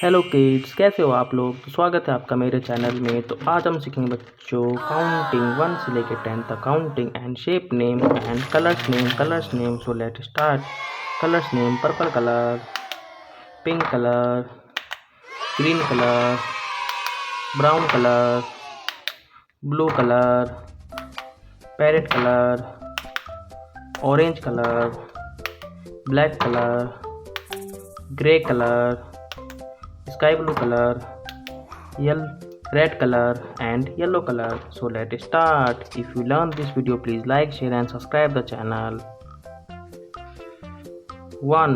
Hello kids, कैसे हो आप लोग। तो स्वागत है आपका मेरे चैनल में। तो आज हम सीखेंगे बच्चों काउंटिंग 1 से लेकर 10 तक, counting and shape name and colours name. So let start. Colours name: purple colour, pink colour, green colour, brown colour, blue colour, parrot colour, orange colour, black colour, grey colour, sky blue color, red color and yellow color. So let's start. If you learn this video, please like, share and subscribe the channel. 1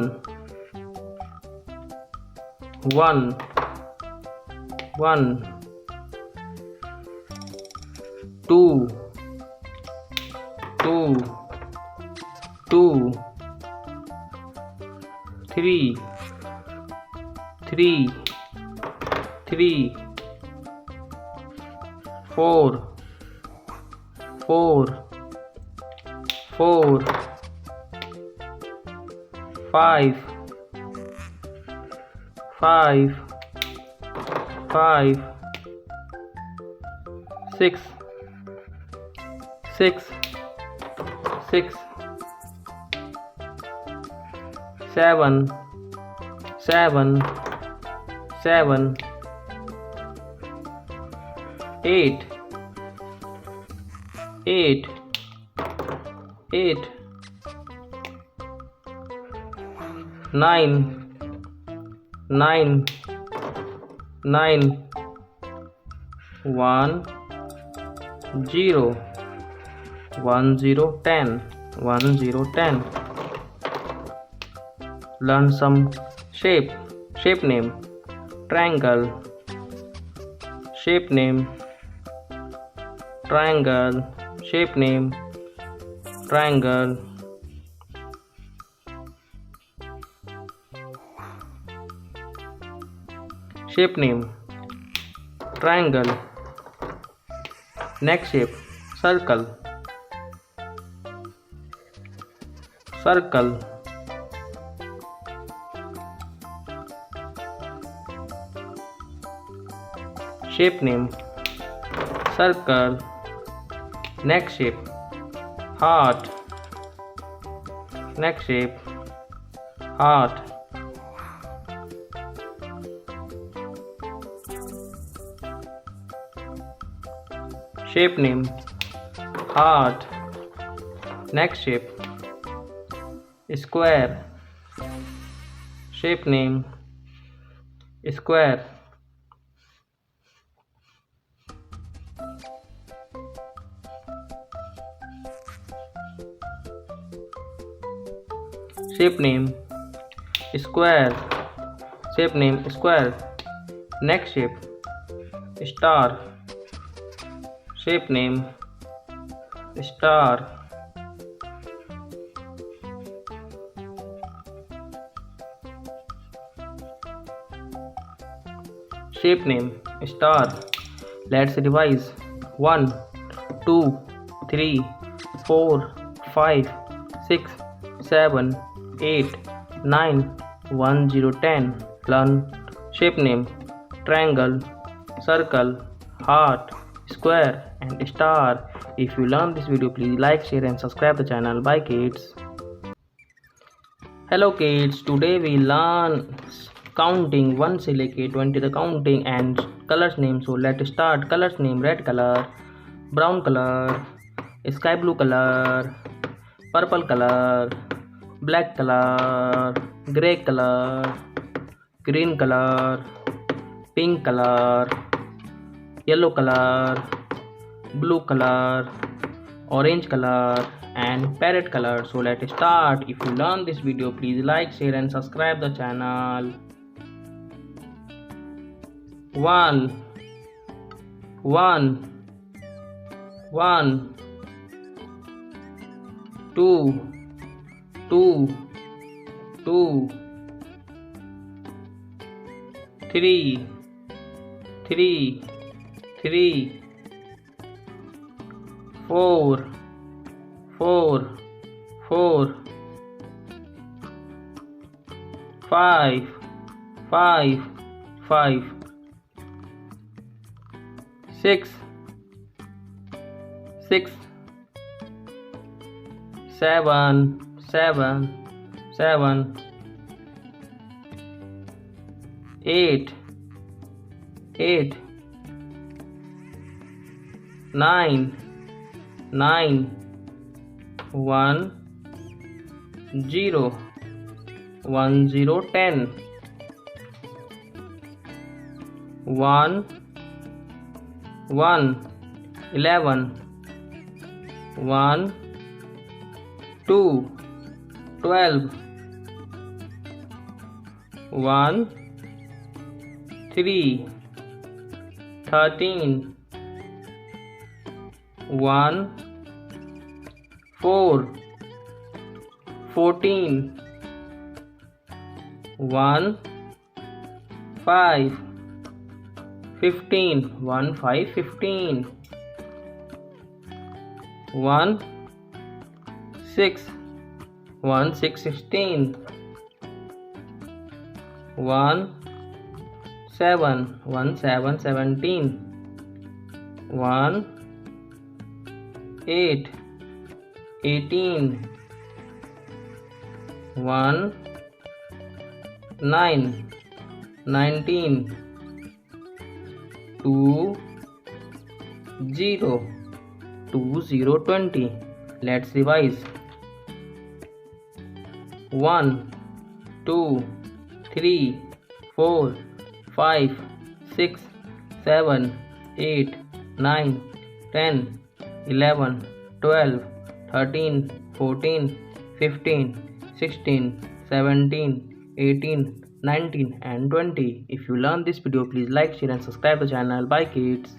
1 1 2 2 2 3 3 3 4 4 4 5 5 5 6 6 6 7 7 7 8 8 8 9 9 9 1 0 1 0 10 1 0 10 Learn some shape name: triangle, shape name, triangle, shape name, triangle, shape name, triangle. Next shape: circle, circle, shape name, circle. Next shape: heart, next shape: heart, shape name, heart. Next shape: square, shape name, square, shape name, square, shape name, square. Next shape: star, shape name, star, shape name, star. Let's revise. 1 2 3 4 5 6 7 8 9 1 0 10 Learn shape name: triangle, circle, heart, square and star. If you learn this video, please like, share and subscribe the channel. Bye kids. Hello kids, today we learn counting 1 से लेके 20 the counting and colors name. So let's start. Colors name: red color, brown color, sky blue color, purple color, black color, gray color, green color, pink color, yellow color, blue color, orange color and parrot color. So let's start. If you learn this video, please like, share and subscribe the channel. 1 1 1 2 2 2 3 3 3 4 4 4 5 5 5 6 6 7 7 7 8 8 9 9 1 0 1 0 10 1 1 11 1 2 12 1 3 13 1 4 14 1 5 15 1 5 15 1 6 1 6 16 1 7 1 7 17 1 8 18 1 9 19 2 0 2 0 20. Let's revise. 1 2 3 4 5 6 7 8 9 10 11 12 13 14 15 16 17 18 19 and 20. If you learned this video, please like, share and subscribe the channel. Bye kids.